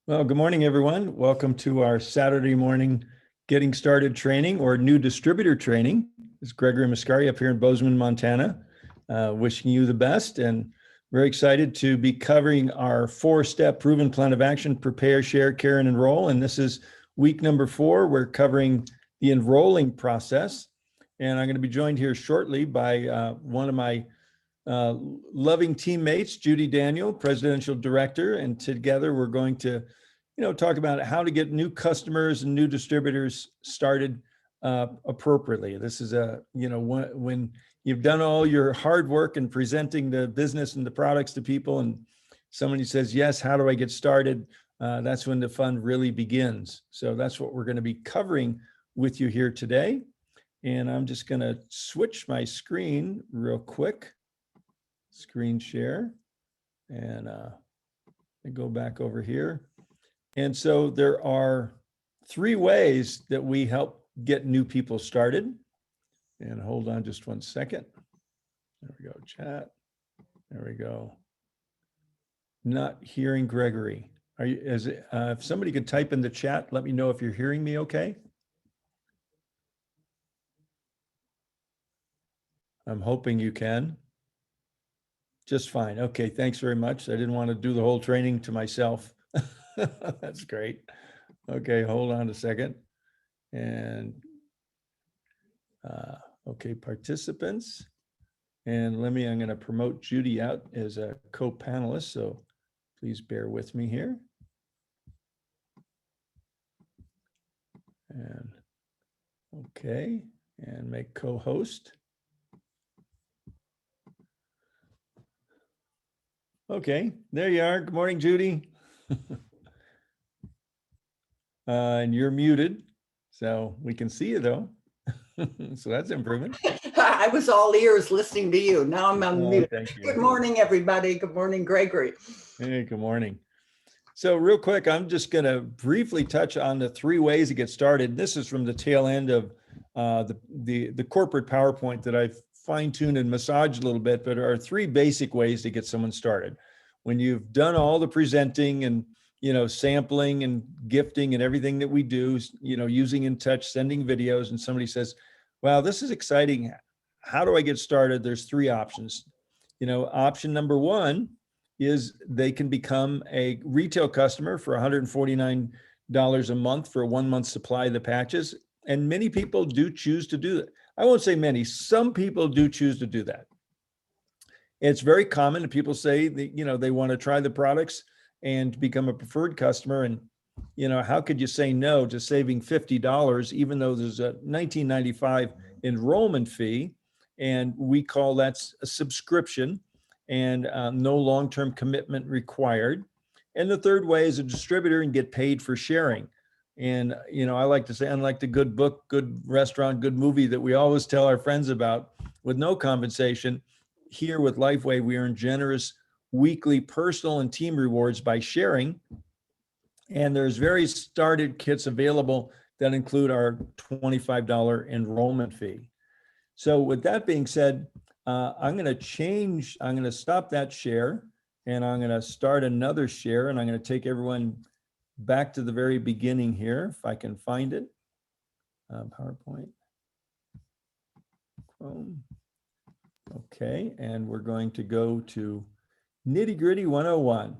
Well, good morning, everyone. Welcome to our Saturday morning Getting Started training or new distributor training. It's Gregory Mascari up here in Bozeman, Montana, wishing you the best and very excited to be covering our 4-step proven plan of action, prepare, share, care, and enroll. And this is week number 4. We're covering the enrolling process. And I'm going to be joined here shortly by one of my loving teammates, Judy Daniel, Presidential Director, and together we're going to, talk about how to get new customers and new distributors started appropriately. This is when you've done all your hard work in presenting the business and the products to people, and somebody says, "Yes, how do I get started?" That's when the fun really begins. So that's what we're going to be covering with you here today. And I'm just going to switch my screen real quick. Screen share, and go back over here. And so there are 3 ways that we help get new people started. And hold on just one second. There we go, chat. There we go. Not hearing Gregory. If somebody could type in the chat, let me know if you're hearing me okay. I'm hoping you can. Just fine. Okay, thanks very much. I didn't want to do the whole training to myself. That's great. Okay, hold on a second. And okay, participants. And I'm going to promote Judy out as a co-panelist, so please bear with me here. And okay, and make co-host. Okay, there you are. Good morning, Judy. And you're muted, so we can see you though. So that's improvement. I was all ears listening to you. Now I'm on mute. Thank you. Good morning, everybody. Good morning, Gregory. Hey, good morning. So real quick, I'm just going to briefly touch on the 3 ways to get started. This is from the tail end of the corporate PowerPoint that I've fine-tuned and massaged a little bit, but there are 3 basic ways to get someone started. When you've done all the presenting and sampling and gifting and everything that we do, using In Touch, sending videos, and somebody says, "Wow, this is exciting. How do I get started?" There's 3 options. Option number 1 is they can become a retail customer for $149 a month for a 1-month supply of the patches. And many people do choose to do that. I won't say many, some people do choose to do that. It's very common that people say that, they want to try the products and become a preferred customer. And, how could you say no to saving $50, even though there's a $19.95 enrollment fee? And we call that a subscription, and no long-term commitment required. And the third way is a distributor and get paid for sharing. And, I like to say, unlike the good book, good restaurant, good movie that we always tell our friends about with no compensation, here with Lifeway, we earn generous weekly personal and team rewards by sharing. And there's various started kits available that include our $25 enrollment fee. So with that being said, I'm going to stop that share, and I'm going to start another share, and I'm going to take everyone back to the very beginning here, if I can find it. PowerPoint. Chrome. Okay, and we're going to go to Nitty Gritty 101.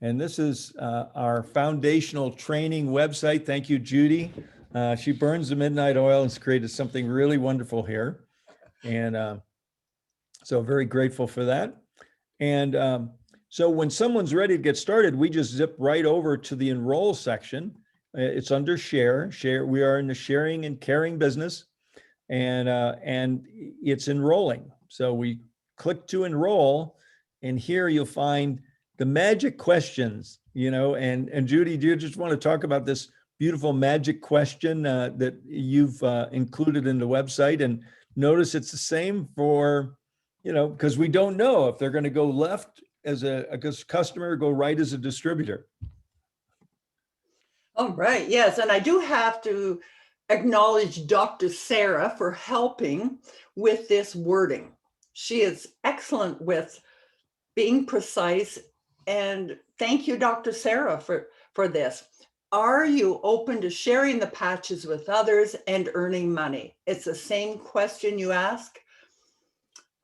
And this is our foundational training website. Thank you, Judy. She burns the midnight oil and has created something really wonderful here. And so very grateful for that. And so when someone's ready to get started, we just zip right over to the enroll section. It's under share. We are in the sharing and caring business, and it's enrolling. So we click to enroll, and here you'll find the magic questions, and Judy, do you just want to talk about this beautiful magic question that you've included in the website? And notice it's the same for, because we don't know if they're going to go left as a customer or go right as a distributor. All right. Yes. And I do have to acknowledge Dr. Sarah for helping with this wording. She is excellent with being precise. And thank you, Dr. Sarah, for this. Are you open to sharing the patches with others and earning money? It's the same question you ask.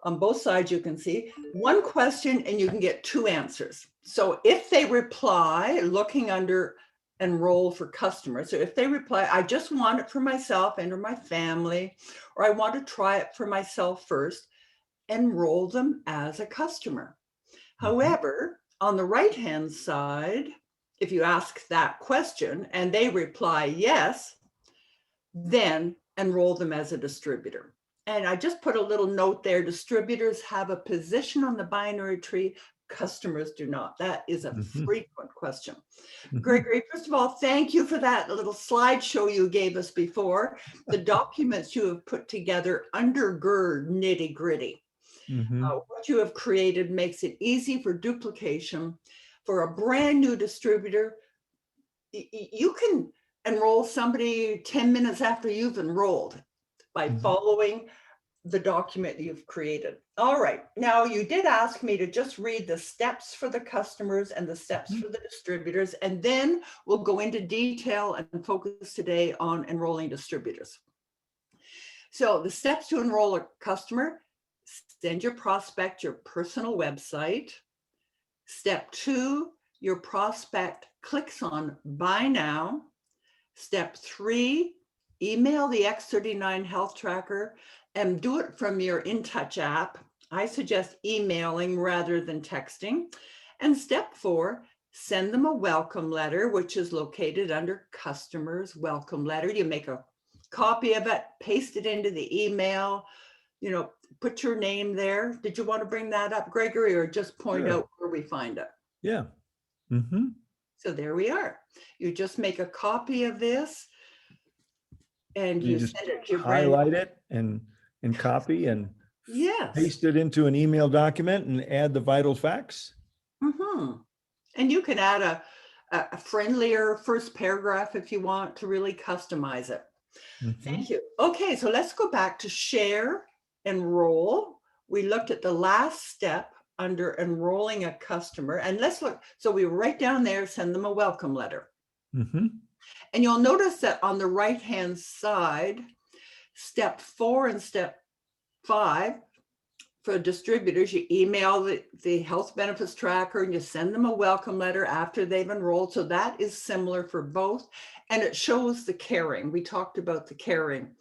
On both sides, you can see one question and you can get two answers. So if they reply, looking under enroll for customers. So if they reply, I just want it for myself and or my family, or I want to try it for myself first, enroll them as a customer. However, on the right-hand side, if you ask that question and they reply yes, then enroll them as a distributor. And I just put a little note there, distributors have a position on the binary tree, customers do not. That is a frequent question. Gregory, first of all, thank you for that little slideshow you gave us before. The documents you have put together undergird nitty gritty. What you have created makes it easy for duplication. For a brand new distributor, you can enroll somebody 10 minutes after you've enrolled by following the document you've created. All right, now you did ask me to just read the steps for the customers and the steps for the distributors, and then we'll go into detail and focus today on enrolling distributors. So the steps to enroll a customer: send your prospect your personal website. Step 2, your prospect clicks on Buy Now. Step 3, email the X39 Health Tracker and do it from your InTouch app. I suggest emailing rather than texting. And step 4, send them a welcome letter, which is located under Customers Welcome Letter. You make a copy of it, paste it into the email, you know, put your name there. Did you want to bring that up, Gregory, or just point out where we find it? Yeah. So there we are. You just make a copy of this and you just send it to your highlight it and copy and paste it into an email document and add the vital facts. And you can add a friendlier first paragraph if you want to really customize it. Thank you. Okay, so let's go back to share, enroll. We looked at the last step under enrolling a customer, and let's look. So we write down there, send them a welcome letter. And you'll notice that on the right-hand side, step 4 and step 5 for distributors, you email the health benefits tracker and you send them a welcome letter after they've enrolled. So that is similar for both. And it shows the caring. We talked about the caring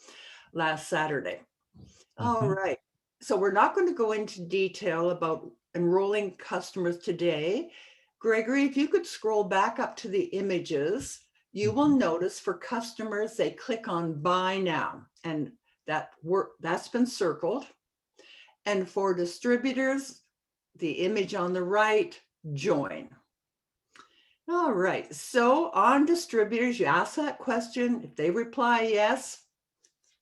last Saturday. All right. So we're not going to go into detail about enrolling customers today. Gregory, if you could scroll back up to the images, you will notice for customers, they click on Buy Now, and that's been circled. And for distributors, the image on the right, Join. All right, so on distributors, you ask that question. If they reply yes,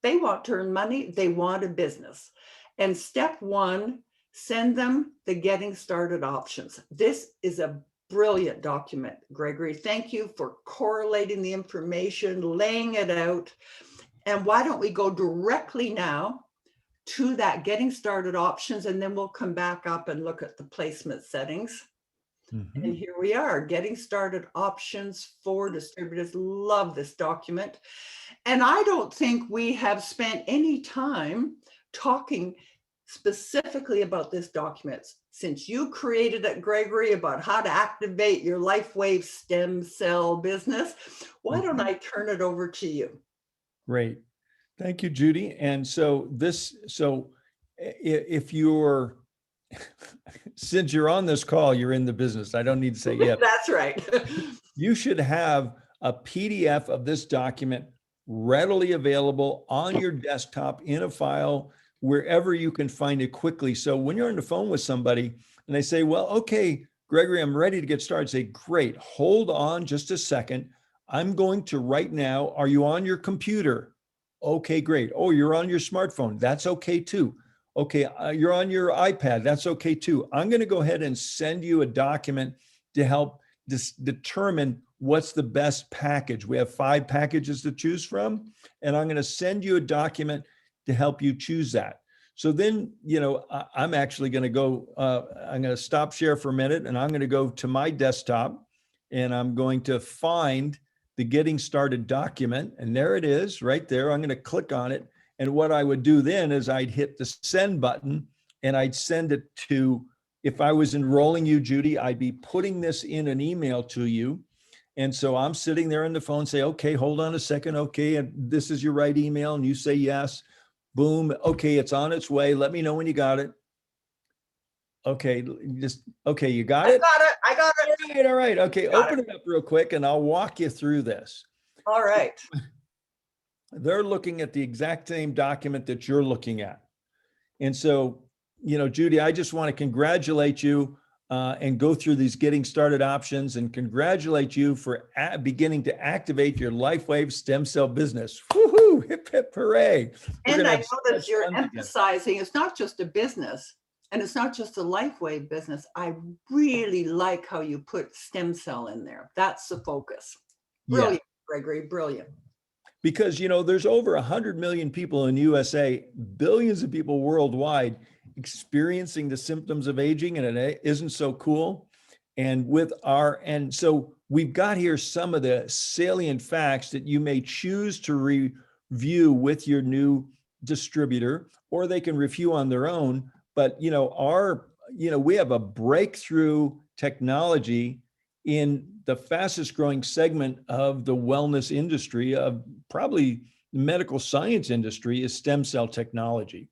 they want to earn money, they want a business. And step 1, send them the Getting Started options. This is a brilliant document, Gregory. Thank you for correlating the information, laying it out. And why don't we go directly now to that Getting Started options, and then we'll come back up and look at the placement settings. And here we are, Getting Started options for distributors. Love this document. And I don't think we have spent any time talking specifically about this document since you created it, Gregory, about how to activate your LifeWave stem cell business. Why don't I turn it over to you? Great. Thank you, Judy. And so if you're, since you're on this call, you're in the business. I don't need to say yet. That's right. You should have a PDF of this document readily available on your desktop in a file, wherever you can find it quickly. So when you're on the phone with somebody and they say, well, okay, Gregory, I'm ready to get started. Say, great, hold on just a second. I'm going to right now. Are you on your computer? Okay, great. Oh, you're on your smartphone. That's okay too. Okay, you're on your iPad. That's okay too. I'm going to go ahead and send you a document to help determine what's the best package. We have 5 packages to choose from, and I'm going to send you a document to help you choose that. So then, I'm actually going to go, I'm going to stop share for a minute, and I'm going to go to my desktop, and I'm going to find the getting started document. And there it is right there. I'm going to click on it. And what I would do then is I'd hit the send button and I'd send it to, if I was enrolling you, Judy, I'd be putting this in an email to you. And so I'm sitting there on the phone, say, okay, hold on a second. Okay. And this is your right email. And you say, yes, boom. Okay. It's on its way. Let me know when you got it. Okay. Okay. You got it? I got it. All right. All right. Okay. Open it up real quick and I'll walk you through this. All right. They're looking at the exact same document that you're looking at. And so, Judy, I just want to congratulate you and go through these getting started options and congratulate you for beginning to activate your LifeWave stem cell business. Woohoo! Hip, hip, hooray. And I know that you're emphasizing it's not just a business and it's not just a LifeWave business. I really like how you put stem cell in there. That's the focus. Brilliant, Gregory, brilliant. Because, there's over 100 million people in the USA, billions of people worldwide experiencing the symptoms of aging, and it isn't so cool. And so we've got here some of the salient facts that you may choose to review with your new distributor, or they can review on their own. But, we have a breakthrough technology in the fastest growing segment of the wellness industry, of probably the medical science industry, is stem cell technology.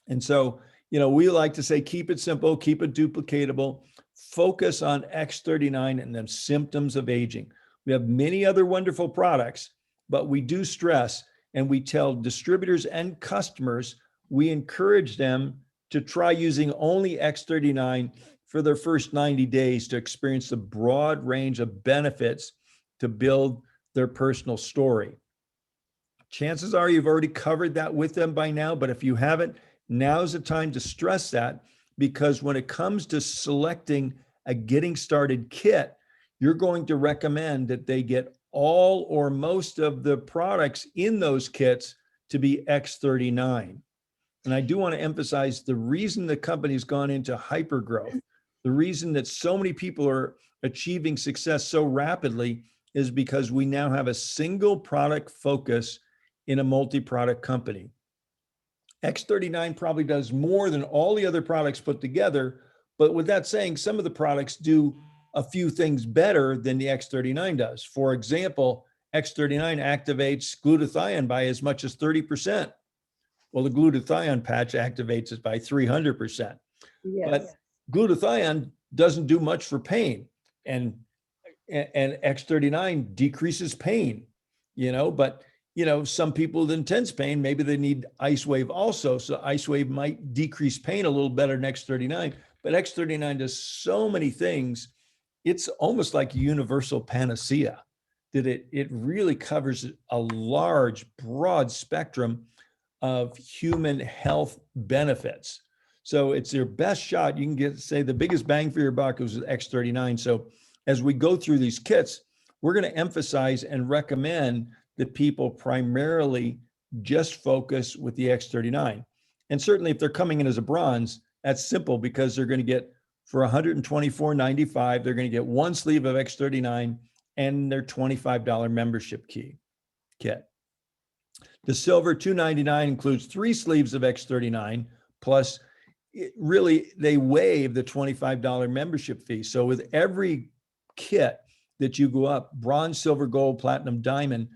And so, we like to say, keep it simple, keep it duplicatable, focus on X39 and the symptoms of aging. We have many other wonderful products, but we do stress, and we tell distributors and customers, we encourage them to try using only X39 for their first 90 days to experience the broad range of benefits to build their personal story. Chances are you've already covered that with them by now, but if you haven't, now's the time to stress that, because when it comes to selecting a getting started kit, you're going to recommend that they get all or most of the products in those kits to be X39. And I do want to emphasize the reason the company's gone into hypergrowth, the reason that so many people are achieving success so rapidly, is because we now have a single product focus in a multi-product company. X39 probably does more than all the other products put together, but with that saying, some of the products do a few things better than the X39 does. For example, X39 activates glutathione by as much as 30%. Well, the glutathione patch activates it by 300%. Yes. But glutathione doesn't do much for pain, and X39 decreases pain, but some people with intense pain, maybe they need IceWave also. So IceWave might decrease pain a little better than X39, but X39 does so many things. It's almost like a universal panacea, that it really covers a large, broad spectrum of human health benefits. So it's your best shot. You can say the biggest bang for your buck is with X39. So as we go through these kits, we're going to emphasize and recommend that people primarily just focus with the X39. And certainly if they're coming in as a bronze, that's simple, because they're going to get, for $124.95, they're going to get one sleeve of X39 and their $25 membership kit. The silver $299 includes 3 sleeves of X39, plus they waive the $25 membership fee. So with every kit that you go up, bronze, silver, gold, platinum, diamond,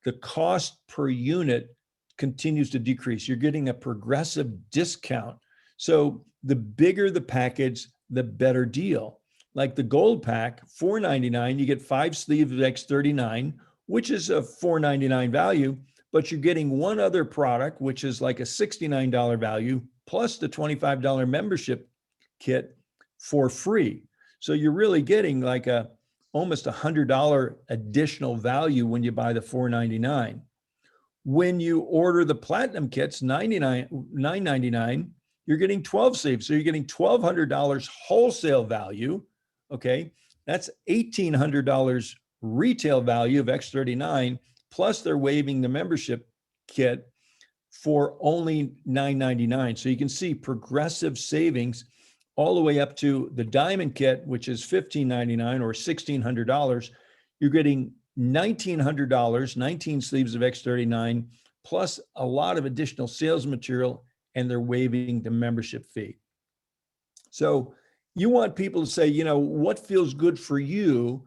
the cost per unit continues to decrease. You're getting a progressive discount. So the bigger the package, the better deal. Like the gold pack, $499, you get 5 sleeves of X39, which is a $499 value, but you're getting one other product, which is like a $69 value, plus the $25 membership kit for free. So you're really getting like almost $100 additional value when you buy the $499. When you order the platinum kits, $999, you're getting 12 sleeves. So you're getting $1,200 wholesale value. Okay, that's $1,800 retail value of X39, plus they're waiving the membership kit for only $999. So you can see progressive savings all the way up to the diamond kit, which is $1,599 or $1,600, you're getting $1,900, 19 sleeves of X39, plus a lot of additional sales material, and they're waiving the membership fee. So you want people to say, what feels good for you?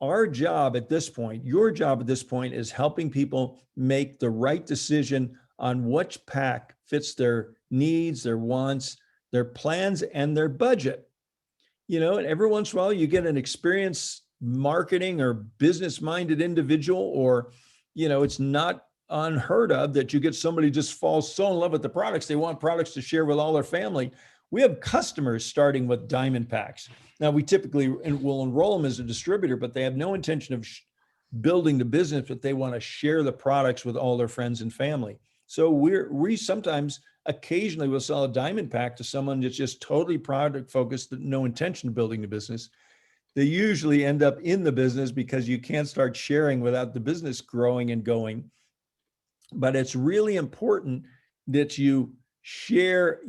Our job at this point, your job at this point is helping people make the right decision on which pack fits their needs, their wants, their plans, and their budget. And every once in a while you get an experienced marketing or business-minded individual, or, it's not unheard of that you get somebody just falls so in love with the products, they want products to share with all their family. We have customers starting with diamond packs. Now, we typically will enroll them as a distributor, but they have no intention of building the business, but they want to share the products with all their friends and family. So we sometimes occasionally will sell a diamond pack to someone that's just totally product focused, no intention of building the business. They usually end up in the business because you can't start sharing without the business growing and going. But it's really important that you share,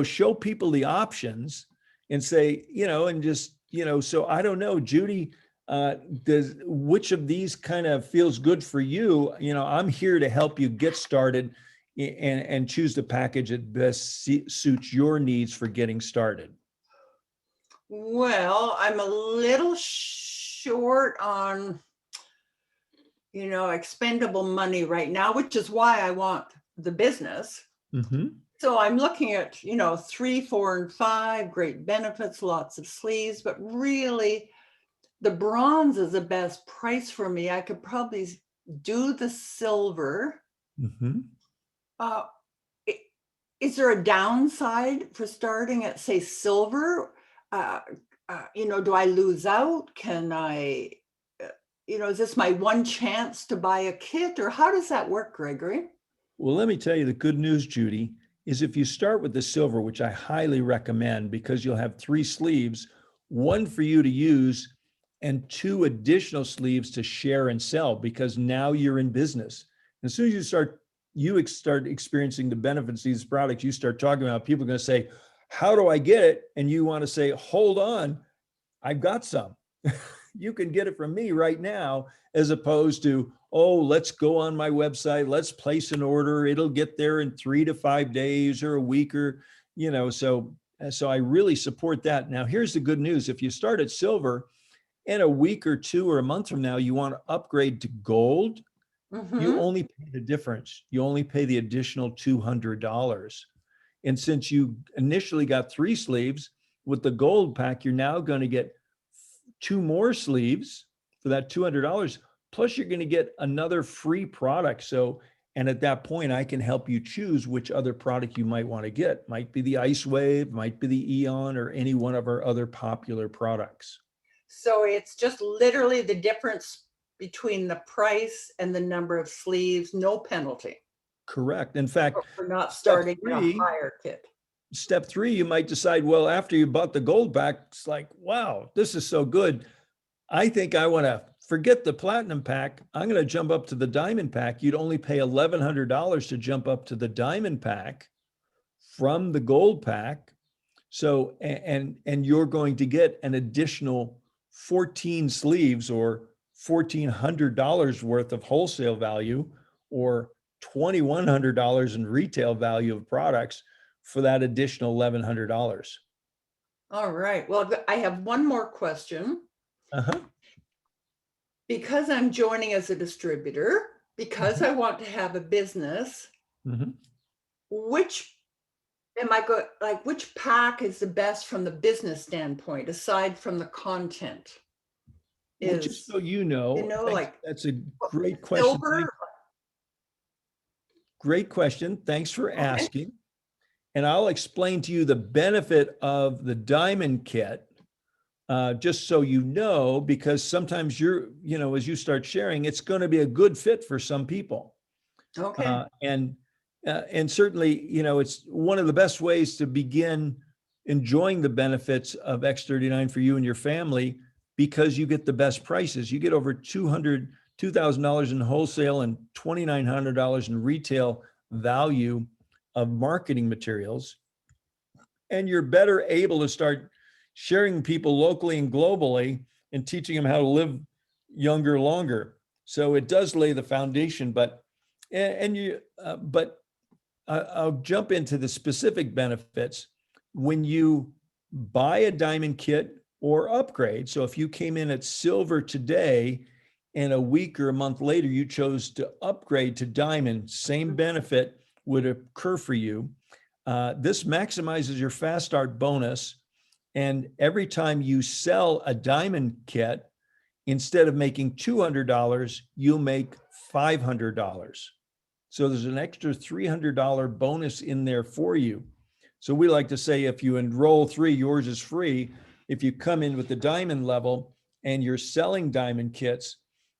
show people the options and say, and just, so I don't know, Judy, which of these kind of feels good for you? I'm here to help you get started and choose the package that best suits your needs for getting started. Well, I'm a little short on, expendable money right now, which is why I want the business. Mm-hmm. So I'm looking at, 3, 4, and 5, great benefits, lots of sleeves, but really the bronze is the best price for me. I could probably do the silver. Mm-hmm. Is there a downside for starting at, say, silver? Do I lose out? Can I, is this my one chance to buy a kit, or how does that work, Gregory? Well, let me tell you the good news, Judy, is if you start with the silver, which I highly recommend, because you'll have 3 sleeves, 1 for you to use and 2 additional sleeves to share and sell, because now you're in business. As soon as you start experiencing the benefits of these products, you start talking about, people are going to say, how do I get it? And you want to say, hold on, I've got some. You can get it from me right now, as opposed to, oh, let's go on my website, let's place an order, it'll get there in 3 to 5 days or a week, or, so I really support that. Now, here's the good news. If you start at silver, in a week or 2 or a month from now, you want to upgrade to gold, you only pay the difference. You only pay the additional $200. And since you initially got 3 sleeves, with the gold pack, you're now going to get 2 more sleeves for that $200. Plus, you're going to get another free product. So, and at that point, I can help you choose which other product you might want to get. Might be the Ice Wave, might be the Eon, or any one of our other popular products. So it's just literally the difference between the price and the number of sleeves, no penalty. Correct. In fact, for not starting a higher kit. Step 3, you might decide, well, after you bought the gold pack, it's like, wow, this is so good. I think I want to forget the platinum pack. I'm going to jump up to the diamond pack. You'd only pay $1,100 to jump up to the diamond pack from the gold pack. So, and you're going to get an additional 14 sleeves, or $1,400 worth of wholesale value, or $2,100 in retail value of products for that additional $1,100. All right. Well, I have one more question. Uh-huh. Because I'm joining as a distributor, because I want to have a business, which pack is the best from the business standpoint, aside from the content? Well, just so that's a great question. Silver? Great question. Thanks for asking. And I'll explain to you the benefit of the diamond kit, just so you know, because sometimes as you start sharing, it's going to be a good fit for some people. Okay. And certainly, it's one of the best ways to begin enjoying the benefits of X39 for you and your family, because you get the best prices. You get over $2,000 in wholesale and $2,900 in retail value of marketing materials. and you're better able to start sharing people locally and globally and teaching them how to live younger, longer. So it does lay the foundation, but I'll jump into the specific benefits. When you buy a diamond kit or upgrade, so if you came in at silver today and a week or a month later you chose to upgrade to diamond, same benefit would occur for you. This maximizes your fast start bonus. And every time you sell a diamond kit, instead of making $200, you'll make $500. So there's an extra $300 bonus in there for you. So we like to say, if you enroll 3, yours is free. If you come in with the diamond level and you're selling diamond kits,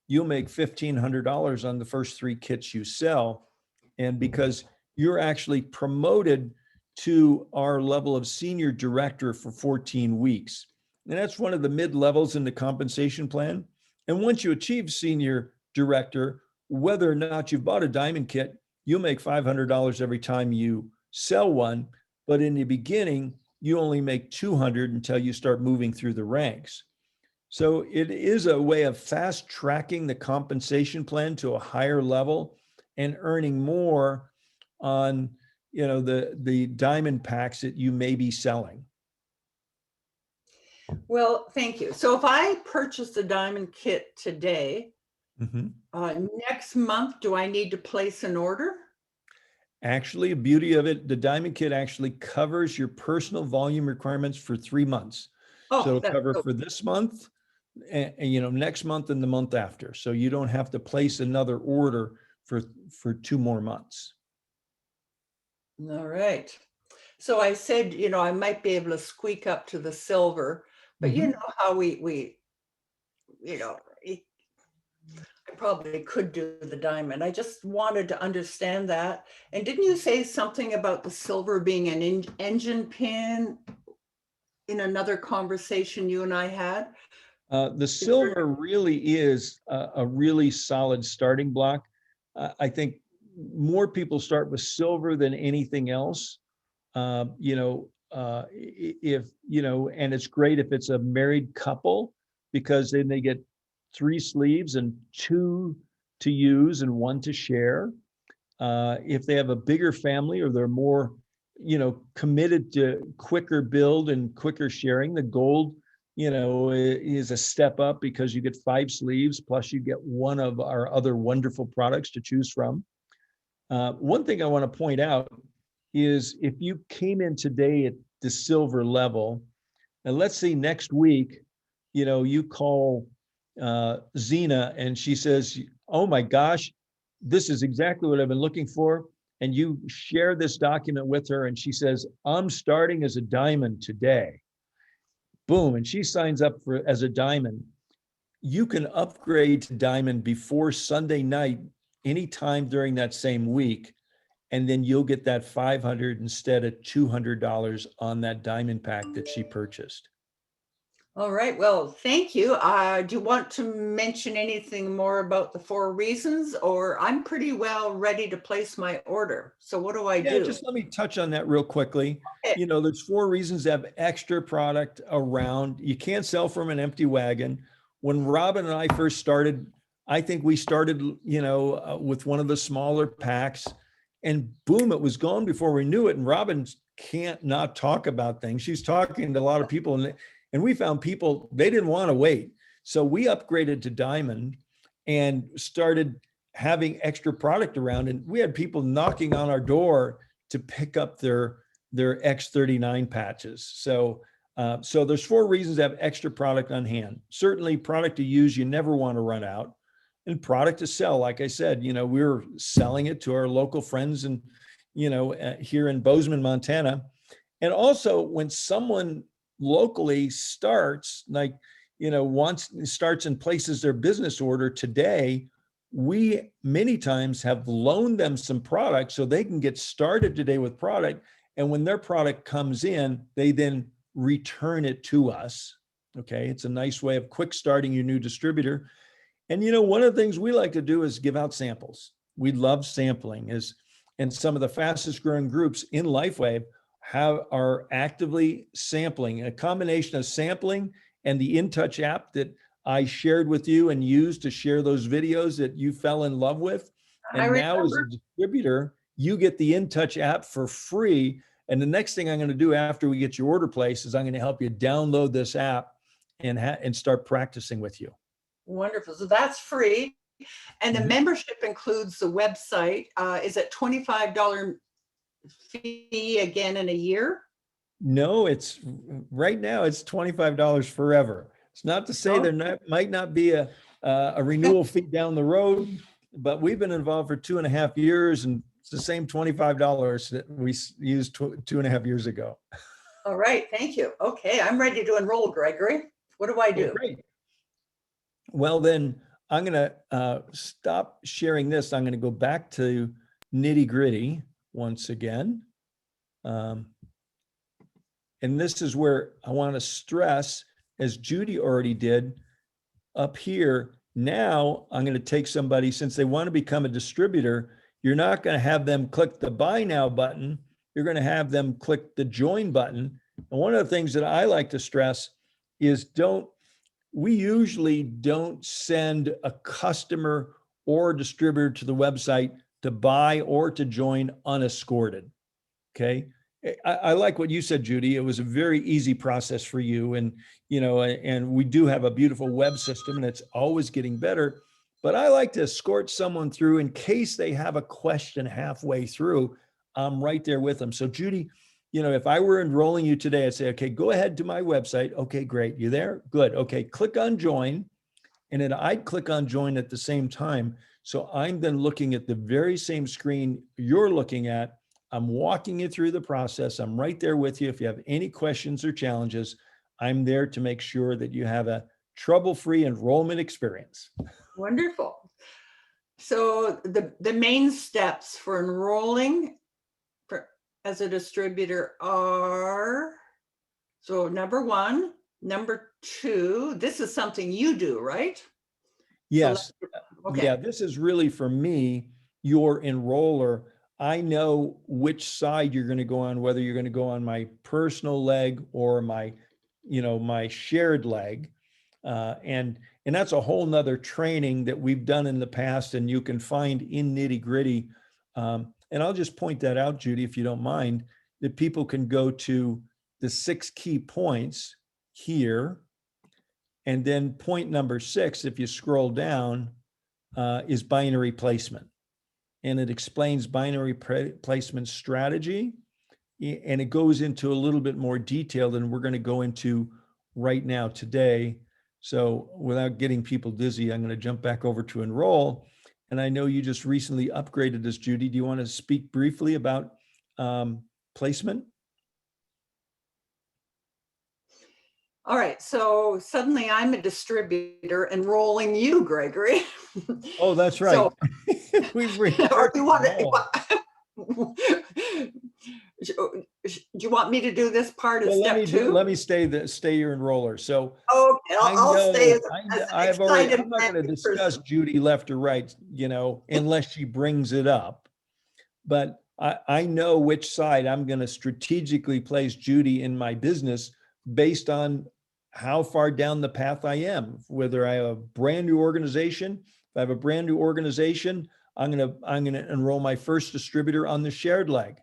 you'll make $1,500 on the first 3 kits you sell. And because you're actually promoted to our level of senior director for 14 weeks. And that's one of the mid levels in the compensation plan. And once you achieve senior director, whether or not you've bought a diamond kit, you'll make $500 every time you sell one. But in the beginning, you only make $200 until you start moving through the ranks. So it is a way of fast tracking the compensation plan to a higher level and earning more on, the diamond packs that you may be selling. Well, thank you. So if I purchase the diamond kit today, next month, do I need to place an order? Actually, the beauty of it, the diamond kit actually covers your personal volume requirements for 3 months. So it'll cover for this month and next month and the month after. So you don't have to place another order for 2 more months. All right. So I said, I might be able to squeak up to the silver, but you know how we I probably could do the diamond. I just wanted to understand that. And didn't you say something about the silver being an engine pin in another conversation you and I had? The silver really is a really solid starting block. I think more people start with silver than anything else. If and it's great if it's a married couple, because then they get 3 sleeves and 2 to use and 1 to share. If they have a bigger family or they're more, committed to quicker build and quicker sharing, the gold, is a step up because you get 5 sleeves, plus you get one of our other wonderful products to choose from. One thing I want to point out is if you came in today at the silver level, and let's say next week, you call Zena and she says, oh my gosh, this is exactly what I've been looking for. And you share this document with her and she says, I'm starting as a diamond today. Boom. And she signs up as a diamond. You can upgrade to diamond before Sunday night, anytime during that same week. And then you'll get that $500 instead of $200 on that diamond pack that she purchased. All right. Well, thank you. Do you want to mention anything more about the 4 reasons, or I'm pretty well ready to place my order? So what do I do? Just let me touch on that real quickly. Okay. There's 4 reasons to have extra product around. You can't sell from an empty wagon. When Robin and I first started, I think we started, with one of the smaller packs, and boom, it was gone before we knew it. And Robin can't not talk about things. She's talking to a lot of people, and we found people, they didn't want to wait. So we upgraded to diamond and started having extra product around. And we had people knocking on our door to pick up their X39 patches. So there's 4 reasons to have extra product on hand. Certainly product to use, you never want to run out. And product to sell, like I said, we're selling it to our local friends and, here in Bozeman, Montana. And also when someone locally starts, starts and places their business order today, we many times have loaned them some product so they can get started today with product. And when their product comes in, they then return it to us. Okay. It's a nice way of quick starting your new distributor. And, one of the things we like to do is give out samples. We love sampling, and some of the fastest growing groups in LifeWave are actively sampling, a combination of sampling and the InTouch app that I shared with you and used to share those videos that you fell in love with. I And now as a remember. distributor, you get the InTouch app for free. And the next thing I'm going to do after we get your order placed is I'm going to help you download this app and start practicing with you. Wonderful. So that's free. And the Mhm. membership includes the website. Is it $25 fee again in a year? No, it's right now it's $25 forever. It's not to say Oh, might not be a renewal fee down the road, but we've been involved for 2.5 years and it's the same $25 that we used 2.5 years ago. all right. Thank you. Okay. I'm ready to enroll, Gregory. What do I Well, do? great. Well, then I'm going to stop sharing this. I'm going to go back to nitty gritty once again. And this is where I want to stress, as Judy already did up here, now I'm going to take somebody, since they want to become a distributor, you're not going to have them click the buy now button. You're going to have them click the join button. And one of the things that I like to stress is we usually don't send a customer or a distributor to the website to buy or to join unescorted. Okay. I like what you said, Judy. It was a very easy process for you. And, and we do have a beautiful web system and it's always getting better. But I like to escort someone through in case they have a question halfway through. I'm right there with them. So, Judy, if I were enrolling you today, I'd say, okay, go ahead to my website. Okay, great. You there? Good. Okay, click on join. And then I'd click on join at the same time. So I'm then looking at the very same screen you're looking at. I'm walking you through the process. I'm right there with you. If you have any questions or challenges, I'm there to make sure that you have a trouble-free enrollment experience. Wonderful. So the main steps for enrolling as a distributor are, so number one, number two, this is something you do, right? Yes. Okay. Yeah, this is really for me, your enroller. I know which side you're going to go on, whether you're going to go on my personal leg or my shared leg. And that's a whole nother training that we've done in the past and you can find in nitty gritty. And I'll just point that out, Judy, if you don't mind, that people can go to the 6 key points here. And then point number 6, if you scroll down, is binary placement. And it explains binary placement strategy. And it goes into a little bit more detail than we're going to go into right now today. So without getting people dizzy, I'm going to jump back over to enroll. And I know you just recently upgraded this, Judy. Do you want to speak briefly about placement? All right. So suddenly I'm a distributor enrolling you, Gregory. Oh, that's right. So, We've or you want to. do you want me to do this part as Well, step two? let me stay your enroller. So Okay, I'll stay as an excited I'm not going to discuss person. Judy left or right, unless she brings it up. But I know which side I'm going to strategically place Judy in my business based on how far down the path I am. Whether I have a brand new organization, if I have a brand new organization, I'm going to enroll my first distributor on the shared leg.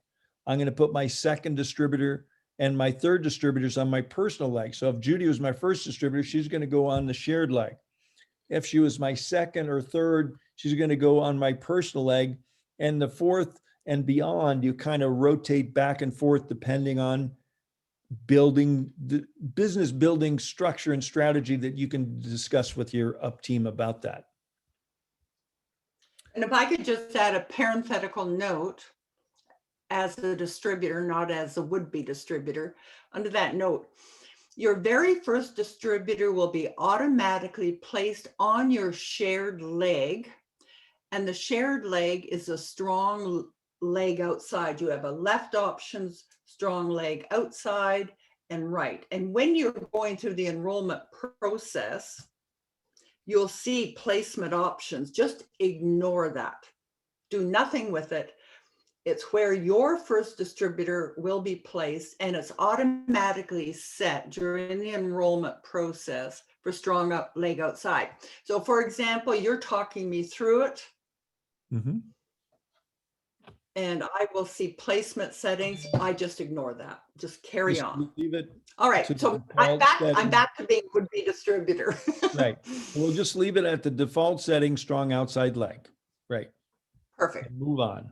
I'm going to put my second distributor and my third distributors on my personal leg. So if Judy was my first distributor, she's going to go on the shared leg. If she was my second or third, she's going to go on my personal leg. And the fourth and beyond, you kind of rotate back and forth depending on building the business building structure and strategy that you can discuss with your up team about that. And if I could just add a parenthetical note, as a distributor, not as a would-be distributor, under that note, your very first distributor will be automatically placed on your shared leg. And the shared leg is a strong leg outside. You have a left options, strong leg outside, and right. And when you're going through the enrollment process, you'll see placement options. Just ignore that. Do nothing with it. It's where your first distributor will be placed, and it's automatically set during the enrollment process for strong leg outside. So for example, you're talking me through it, Mhm. and I will see placement settings. I just ignore that. Just carry Just on. leave it All right, to the so I'm default setting. back to being would-be distributor. Right. We'll just leave it at the default setting, strong outside leg. Right. Perfect. And move on.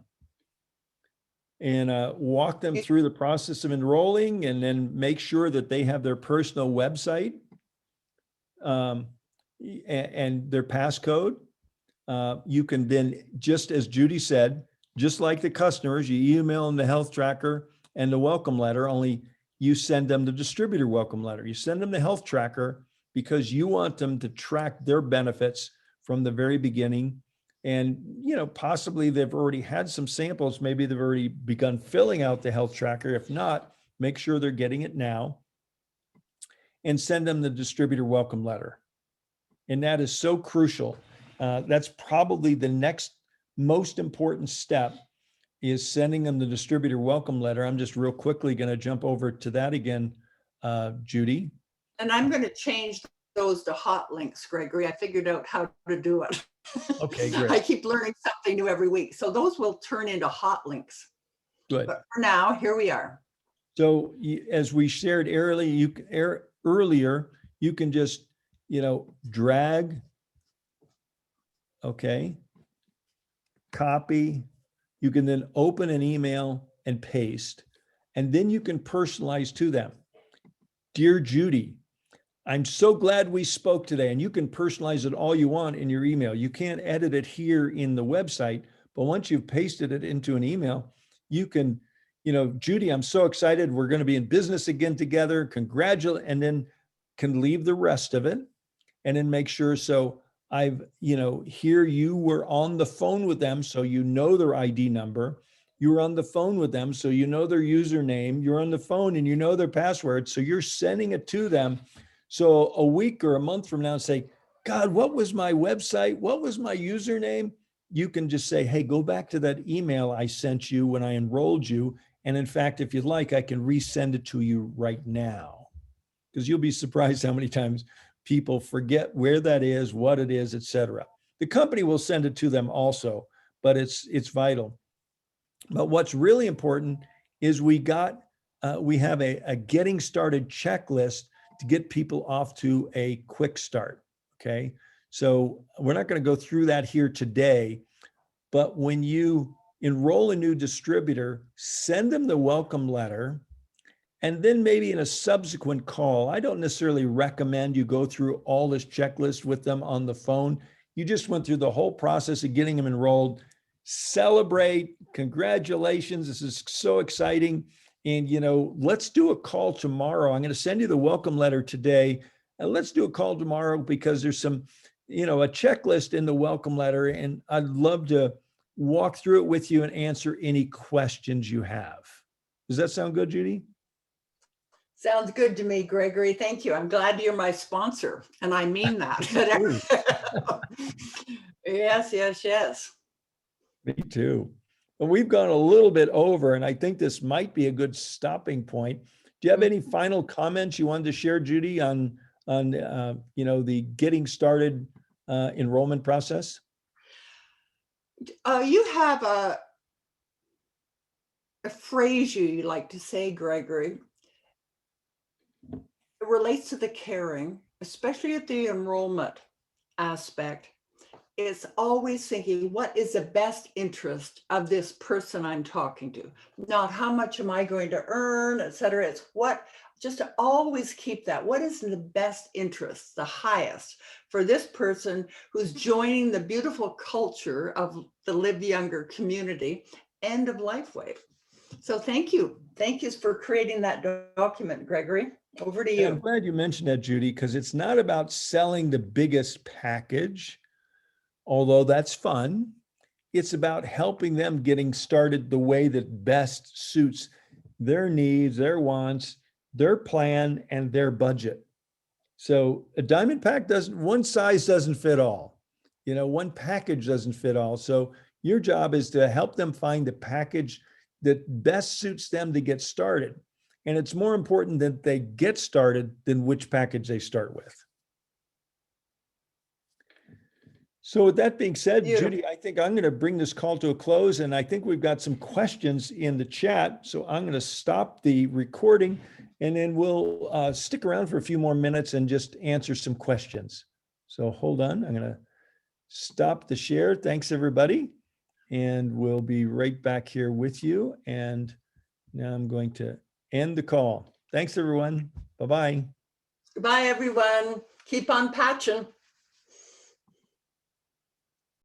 And walk them You- through the process of enrolling, and then make sure that they have their personal website um, and their passcode. You can then, just as Judy said, just like the customers, you email them the health tracker and the welcome letter, only you send them the distributor welcome letter. You send them the health tracker because you want them to track their benefits from the very beginning. And, you know, possibly they've already had some samples. Maybe they've already begun filling out the health tracker. If not, make sure they're getting it now and send them the distributor welcome letter. And that is so crucial. That's probably the next most important step, is sending them the distributor welcome letter. I'm just real quickly going to jump over to that again, Judy. And I'm going to change those to hot links, Gregory. I figured out how to do it. Okay, great. I keep learning something new every week. So those will turn into hot links. Good. But for now, here we are. So as we shared earlier, you can just, drag, okay, copy. You can then open an email and paste, and then you can personalize to them. Dear Judy, I'm so glad we spoke today. And you can personalize it all you want in your email. You can't edit it here in the website, but once you've pasted it into an email, you can, Judy, I'm so excited. We're going to be in business again together. Congratulate, and then can leave the rest of it, and then make sure. So I've, here you were on the phone with them, so you know their ID number. You were on the phone with them, so you know their username. You're on the phone and you know their password. So you're sending it to them. So a week or a month from now, say, God, what was my website? What was my username? You can just say, hey, go back to that email I sent you when I enrolled you. And in fact, if you'd like, I can resend it to you right now. Because you'll be surprised how many times people forget where that is, what it is, et cetera. The company will send it to them also, but it's vital. But what's really important is we have a getting started checklist to get people off to a quick start. Okay. So we're not going to go through that here today, but when you enroll a new distributor, send them the welcome letter. And then maybe in a subsequent call, I don't necessarily recommend you go through all this checklist with them on the phone. You just went through the whole process of getting them enrolled. Celebrate, congratulations, this is so exciting. And, let's do a call tomorrow. I'm going to send you the welcome letter today. And let's do a call tomorrow because there's some, a checklist in the welcome letter. And I'd love to walk through it with you and answer any questions you have. Does that sound good, Judy? Sounds good to me, Gregory. Thank you. I'm glad you're my sponsor, and I mean that. Yes. Me too. But we've gone a little bit over, and I think this might be a good stopping point. Do you have any final comments you wanted to share, Judy, on the getting started enrollment process? You have a phrase you like to say, Gregory. It relates to the caring, especially at the enrollment aspect. It's always thinking, what is the best interest of this person I'm talking to? Not how much am I going to earn, et cetera. It's what, just to always keep that. What is in the best interest, the highest for this person who's joining the beautiful culture of the Live Younger community and of LifeWave? So thank you. Thank you for creating that document, Gregory. Over to you. I'm glad you mentioned that, Judy, because it's not about selling the biggest package, although that's fun. It's about helping them getting started the way that best suits their needs, their wants, their plan, and their budget. So a diamond pack one size doesn't fit all. One package doesn't fit all. So Your job is to help them find the package that best suits them to get started. And it's more important that they get started than which package they start with. So with that being said, Beautiful. Judy, I think I'm going to bring this call to a close, and I think we've got some questions in the chat. So I'm going to stop the recording, and then we'll stick around for a few more minutes and just answer some questions. So hold on, I'm going to stop the share. Thanks, everybody. And we'll be right back here with you. And now I'm going to end the call. Thanks, everyone. Bye-bye. Goodbye, everyone. Keep on patching.